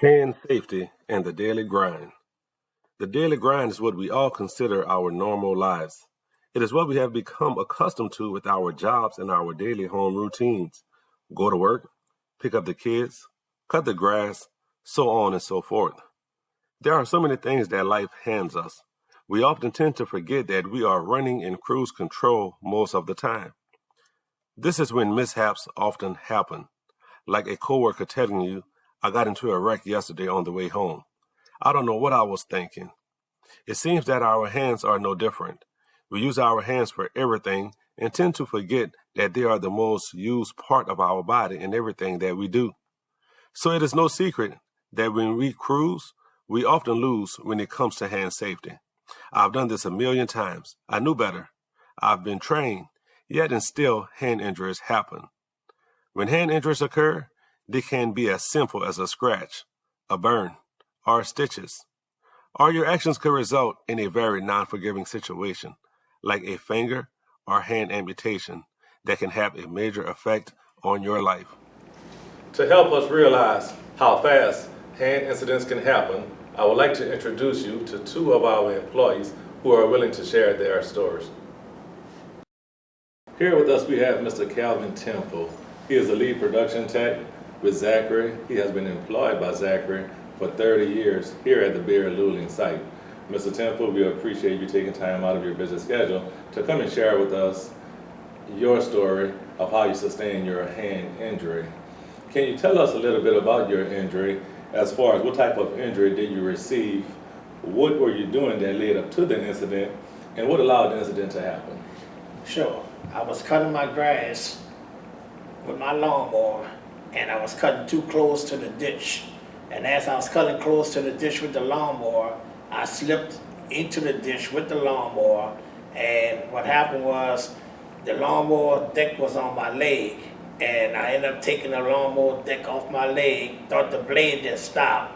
Hand safety and the daily grind. The daily grind is what we all consider our normal lives. It is what we have become accustomed to with our jobs and our daily home routines. Go to work, pick up the kids, cut the grass, so on and so forth. There are so many things that life hands us. We often tend to forget that we are running in cruise control most of the time. This is when mishaps often happen, like a coworker telling you, I got into a wreck yesterday on the way home. I don't know what I was thinking. It seems that our hands are no different. We use our hands for everything and tend to forget that they are the most used part of our body in everything that we do. So it is no secret that when we cruise, we often lose when it comes to hand safety. I've done this a million times. I knew better. I've been trained, yet and still hand injuries happen. When hand injuries occur, they can be as simple as a scratch, a burn, or stitches. Or your actions could result in a very non-forgiving situation, like a finger or hand amputation that can have a major effect on your life. To help us realize how fast hand incidents can happen, I would like to introduce you to two of our employees who are willing to share their stories. Here with us we have Mr. Calvin Temple. He is the lead production tech with Zachry. He has been employed by Zachry for 30 years here at the Luling site. Mr. Temple, we appreciate you taking time out of your busy schedule to come and share with us your story of how you sustained your hand injury. Can you tell us a little bit about your injury, as far as what type of injury did you receive, what were you doing that led up to the incident, and what allowed the incident to happen? Sure. I was cutting my grass with my lawnmower, and I was cutting too close to the ditch. And as I was cutting close to the ditch with the lawnmower, I slipped into the ditch with the lawnmower, and what happened was the lawnmower deck was on my leg, and I ended up taking the lawnmower deck off my leg, thought the blade didn't stop,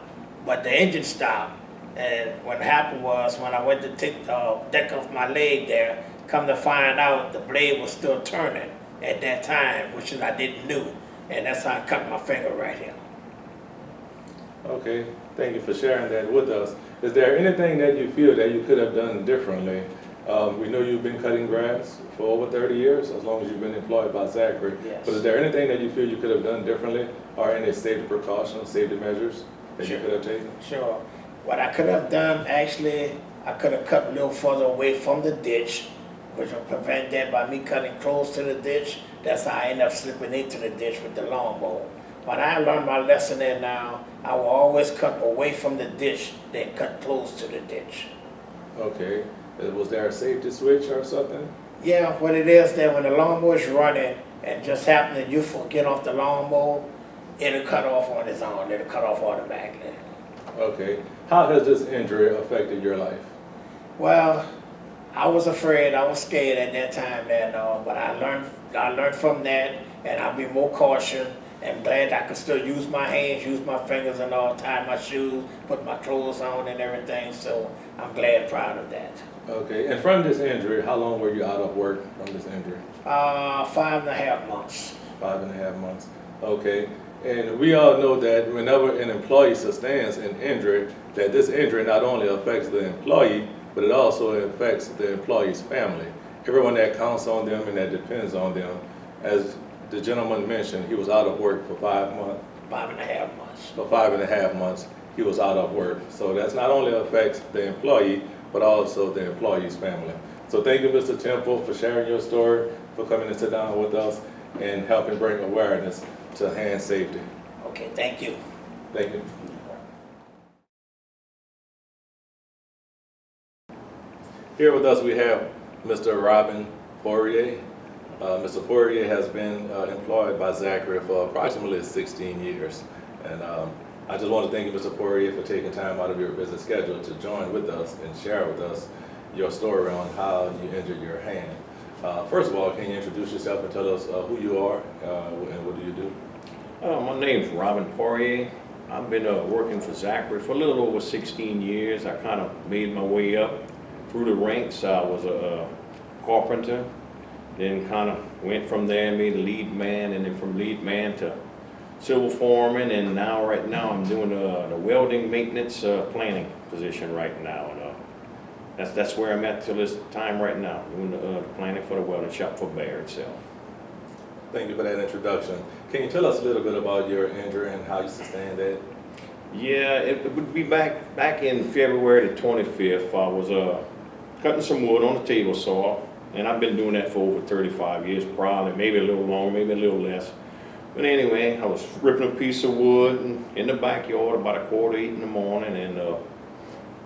but the engine stopped. And what happened was when I went to take the deck off my leg there, come to find out the blade was still turning at that time, which I didn't know. And that's how I cut my finger right here. Okay, thank you for sharing that with us. Is there anything that you feel that you could have done differently? We know you've been cutting grass for over 30 years, as long as you've been employed by Zachry. Yes. But is there anything that you feel you could have done differently, or any safety precautions, safety measures that you could have taken? Sure. What I could have done, actually, I could have cut a little further away from the ditch, which will prevent that by me cutting close to the ditch. That's how I end up slipping into the ditch with the lawnmower. But I learned my lesson there now. I will always cut away from the ditch, then cut close to the ditch. Okay. Was there a safety switch or something? Yeah, what it is that when the lawnmower is running and just happen that you get off the lawnmower, it'll cut off on its own. It'll cut off automatically. Okay. How has this injury affected your life? Well, I was afraid, I was scared at that time, and but I learned from that, and I'll be more cautious. And glad I could still use my hands, use my fingers and all, tie my shoes, put my clothes on and everything. So I'm glad, proud of that. Okay, and from this injury, how long were you out of work from this injury? 5.5 months. 5.5 months. Okay, and we all know that whenever an employee sustains an injury, that this injury not only affects the employee, but it also affects the employee's family. Everyone that counts on them and that depends on them. As the gentleman mentioned, he was out of work for 5 months. 5.5 months. For 5.5 months, he was out of work. So that's not only affects the employee, but also the employee's family. So thank you, Mr. Temple, for sharing your story, for coming to sit down with us and helping bring awareness to hand safety. Okay, thank you. Thank you. Here with us we have Mr. Robin Poirier. Mr. Poirier has been employed by Zachry for approximately 16 years. And I just want to thank you, Mr. Poirier, for taking time out of your busy schedule to join with us and share with us your story on how you injured your hand. First of all, can you introduce yourself and tell us who you are and what do you do? My name's Robin Poirier. I've been working for Zachry for a little over 16 years. I kind of made my way up through the ranks. I was a carpenter, then kind of went from there, made a lead man, and then from lead man to civil foreman, and right now I'm doing the welding maintenance planning position right now. And that's where I'm at till this time right now, doing the planning for the welding shop for Bear itself. Thank you for that introduction. Can you tell us a little bit about your injury and how you sustained that? Yeah, it would be back in February the 25th. I was cutting some wood on the table saw, and I've been doing that for over 35 years, probably, maybe a little longer, maybe a little less. But anyway, I was ripping a piece of wood in the backyard about 7:45 in the morning, and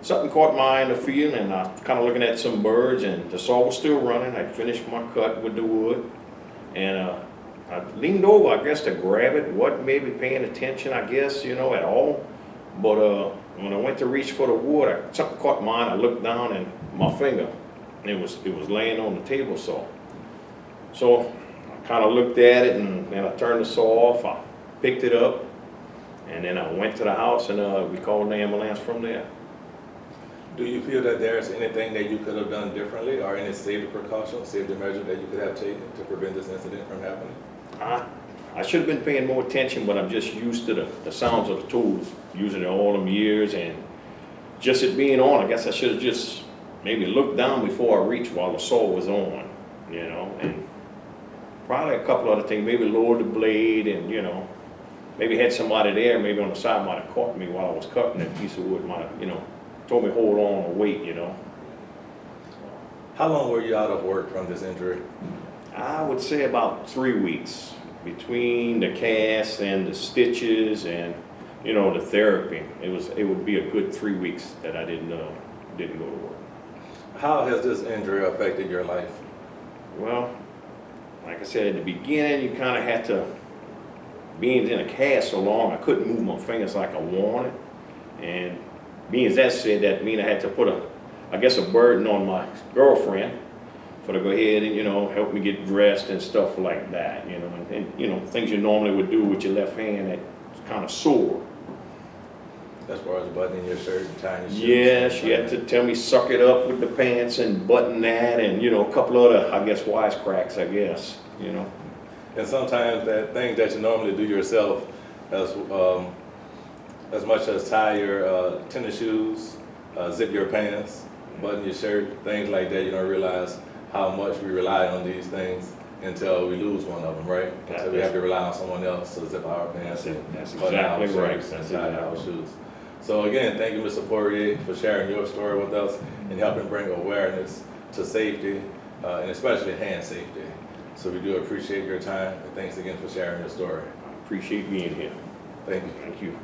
something caught my eye in the field, and I was kind of looking at some birds, and the saw was still running. I finished my cut with the wood, and I leaned over, I guess, to grab it. Wasn't maybe paying attention, I guess, at all. But when I went to reach for the wood, something caught mine. I looked down, and my finger, it was laying on the table saw. So I kind of looked at it, and then I turned the saw off. I picked it up, and then I went to the house, and we called the ambulance from there. Do you feel that there's anything that you could have done differently, or any safety precautions, safety measure that you could have taken to prevent this incident from happening? I should have been paying more attention, but I'm just used to the sounds of the tools, using it all them years, and just it being on, I guess I should have just maybe looked down before I reached while the saw was on, and probably a couple other things, maybe lower the blade, and maybe had somebody there, maybe on the side might have caught me while I was cutting that piece of wood, might have, told me hold on or wait, How long were you out of work from this injury? I would say about 3 weeks between the cast and the stitches and the therapy. It would be a good 3 weeks that I didn't go to work. How has this injury affected your life? Well, like I said at the beginning, you kind of had to, being in a cast so long, I couldn't move my fingers like I wanted, and being as that said, that mean I had to put a burden on my girlfriend for to go ahead and help me get dressed and stuff like that, and things you normally would do with your left hand that's kind of sore. As far as buttoning your shirt and tying your shoes? Yeah, she had to tell me suck it up with the pants and button that, and a couple other wisecracks, And sometimes that things that you normally do yourself, as much as tie your tennis shoes, zip your pants, button your shirt, things like that, you don't realize how much we rely on these things until we lose one of them, right? Until we have to rely on someone else to zip our pants and button our shirts and tie our shoes. So again, thank you, Mr. Poirier, for sharing your story with us and helping bring awareness to safety, and especially hand safety. So we do appreciate your time, and thanks again for sharing your story. I appreciate being here. Thank you. Thank you.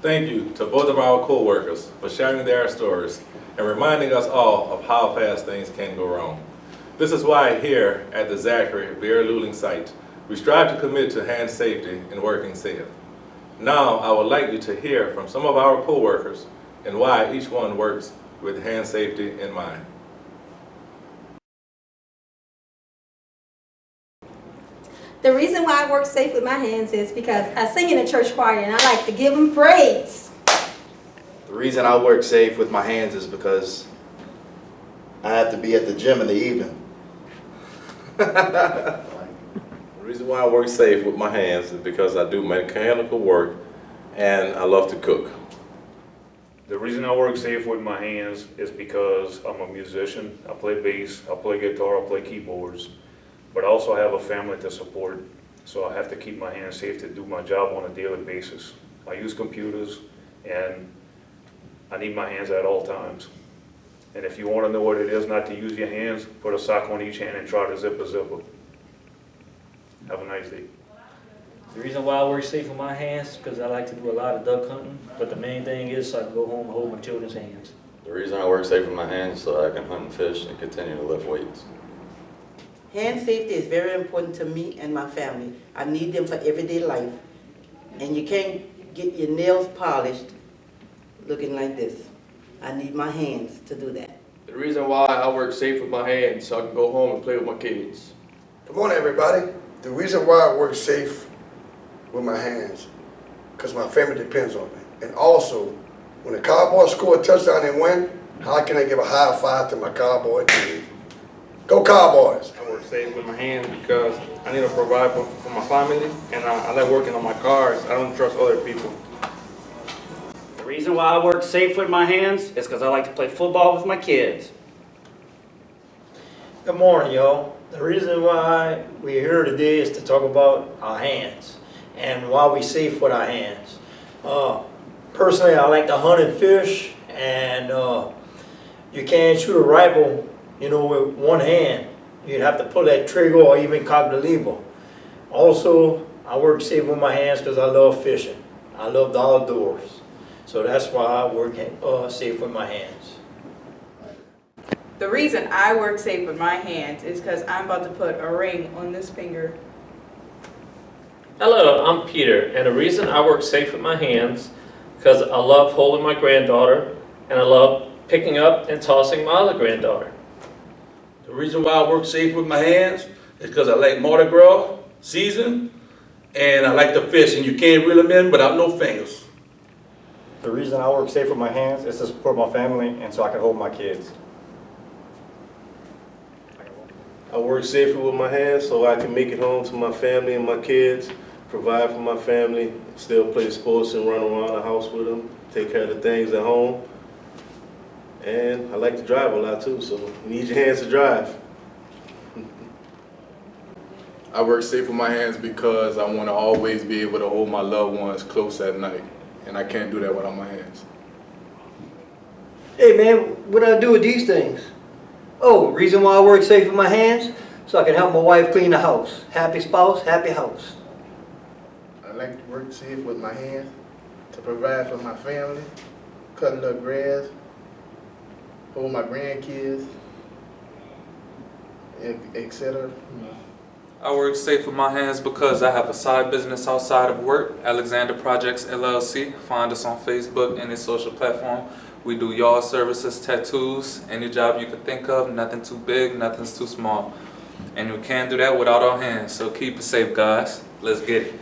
Thank you to both of our co-workers for sharing their stories and reminding us all of how fast things can go wrong. This is why here at the Zachry Bear Luling site, we strive to commit to hand safety and working safe. Now, I would like you to hear from some of our co-workers and why each one works with hand safety in mind. The reason why I work safe with my hands is because I sing in a church choir and I like to give them praise. The reason I work safe with my hands is because I have to be at the gym in the evening. The reason why I work safe with my hands is because I do mechanical work and I love to cook. The reason I work safe with my hands is because I'm a musician. I play bass, I play guitar, I play keyboards, but I also have a family to support, so I have to keep my hands safe to do my job on a daily basis. I use computers and I need my hands at all times. And if you want to know what it is not to use your hands, put a sock on each hand and try to zip a zipper. Have a nice day. The reason why I work safe with my hands is because I like to do a lot of duck hunting, but the main thing is so I can go home and hold my children's hands. The reason I work safe with my hands is so I can hunt and fish and continue to lift weights. Hand safety is very important to me and my family. I need them for everyday life. And you can't get your nails polished looking like this. I need my hands to do that. The reason why I work safe with my hands so I can go home and play with my kids. Good morning, everybody. The reason why I work safe with my hands, because my family depends on me. And also, when the Cowboys score a touchdown and win, how can I give a high five to my Cowboy team? Go Cowboys. I work safe with my hands because I need to provide for my family, and I like working on my cars. I don't trust other people. The reason why I work safe with my hands is because I like to play football with my kids. Good morning, y'all. The reason why we're here today is to talk about our hands and why we safe with our hands. Personally, I like to hunt and fish, and you can't shoot a rifle, with one hand. You'd have to pull that trigger or even cock the lever. Also, I work safe with my hands because I love fishing. I love the outdoors. So that's why I work safe with my hands. The reason I work safe with my hands is because I'm about to put a ring on this finger. Hello, I'm Peter, and the reason I work safe with my hands because I love holding my granddaughter, and I love picking up and tossing my other granddaughter. The reason why I work safe with my hands is because I like Mardi Gras season, and I like to fish, and you can't reel them in without no fingers. The reason I work safe with my hands is to support my family and so I can hold my kids. I work safely with my hands so I can make it home to my family and my kids, provide for my family, still play sports and run around the house with them, take care of the things at home. And I like to drive a lot too, so you need your hands to drive. I work safe with my hands because I want to always be able to hold my loved ones close at night, and I can't do that without my hands. Hey man, what do I do with these things? Oh, reason why I work safe with my hands? So I can help my wife clean the house. Happy spouse, happy house. I like to work safe with my hands to provide for my family, cut little grass, hold my grandkids, etc. I work safe with my hands because I have a side business outside of work, Alexander Projects LLC. Find us on Facebook and its social platform. We do yard services, tattoos, any job you could think of, nothing too big, nothing's too small. And we can't do that without our hands, so keep it safe, guys. Let's get it.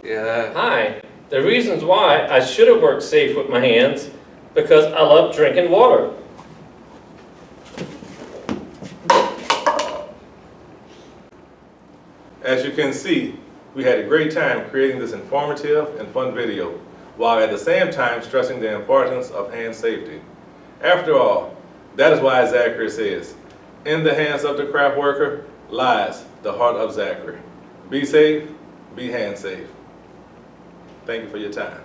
Yeah. Hi. The reasons why I should have worked safe with my hands because I love drinking water. As you can see, we had a great time creating this informative and fun video, while at the same time stressing the importance of hand safety. After all, that is why Zachry says, in the hands of the craft worker lies the heart of Zachry. Be safe, be hand safe. Thank you for your time.